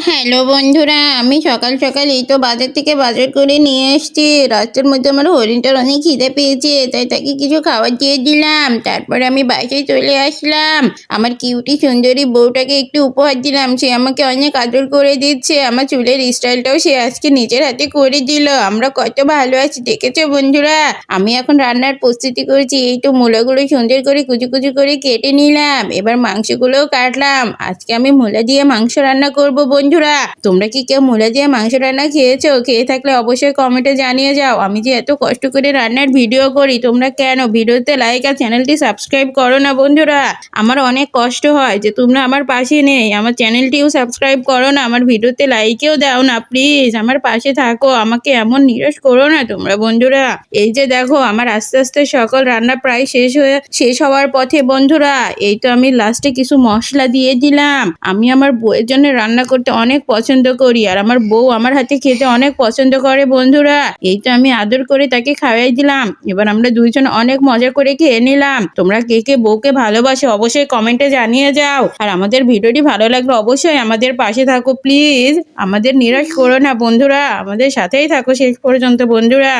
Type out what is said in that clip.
Hello বন্ধুরা, আমি সকাল সকাল এই তো বাজার থেকে বাজার করে নিয়ে এসেছি। রাস্তার মধ্যে আমার হরিণটার অনেক খিদে পেয়েছে, তাই তাকে কিছু খাবার দিয়ে দিলাম। তারপরে আমি বাসায় চলে আসলাম। আমার কিউটি সুন্দরী বউটাকে একটু উপহার দিলাম, সে আমাকে অনেক আদর করে দিচ্ছে। আমার চুলের স্টাইলটাও সে আজকে নিজের হাতে করে দিল। আমরা কত ভালো আছি দেখেছো বন্ধুরা। আমি এখন রান্নার প্রস্তুতি করছি। এই তো মূলাগুলো সুন্দর করে কুচি কুচি করে কেটে নিলাম, এবার মাংসগুলোও কাটলাম। আজকে আমি মূলা দিয়ে মাংস রান্না করব বন্ধুরা। তোমরা কি কেউ মূলা দিয়ে মাংস রান্না খেয়েছো? খেয়ে থাকলে অবশ্যই কমেন্টে জানিয়ে যাও। আমি যে এত কষ্ট করে রান্নার ভিডিও করি, তোমরা কেন ভিডিওতে লাইক আর চ্যানেলটি সাবস্ক্রাইব করো না বন্ধুরা? আমার অনেক কষ্ট হয় যে তোমরা আমার পাশে নেই, আমার চ্যানেলটিও সাবস্ক্রাইব করো না, আমার ভিডিওতে লাইকেও দাও না। প্লিজ আমার পাশে থাকো, আমাকে এমন নিরাশ করো না তোমরা বন্ধুরা। এই যে দেখো আমার আস্তে আস্তে সকল রান্না প্রায় শেষ হওয়ার পথে বন্ধুরা। এই তো আমি লাস্টে কিছু মশলা দিয়ে দিলাম। আমি আমার বউয়ের জন্য রান্না করতে অনেক পছন্দ করি, আর আমার বউ আমার হাতে খেতে অনেক পছন্দ করে বন্ধুরা। এই তো আমি আদর করে তাকে খাওয়াই দিলাম। এবার আমরা দুইজন অনেক মজা করে খেয়ে নিলাম। তোমরা কে কে বউকে ভালোবাসো অবশ্যই কমেন্টে জানিয়ে যাও। আর আমাদের ভিডিওটি ভালো লাগলে অবশ্যই আমাদের পাশে থাকো প্লিজ। আমাদের নিরাশ করো না বন্ধুরা, আমাদের সাথেই থাকো শেষ পর্যন্ত বন্ধুরা।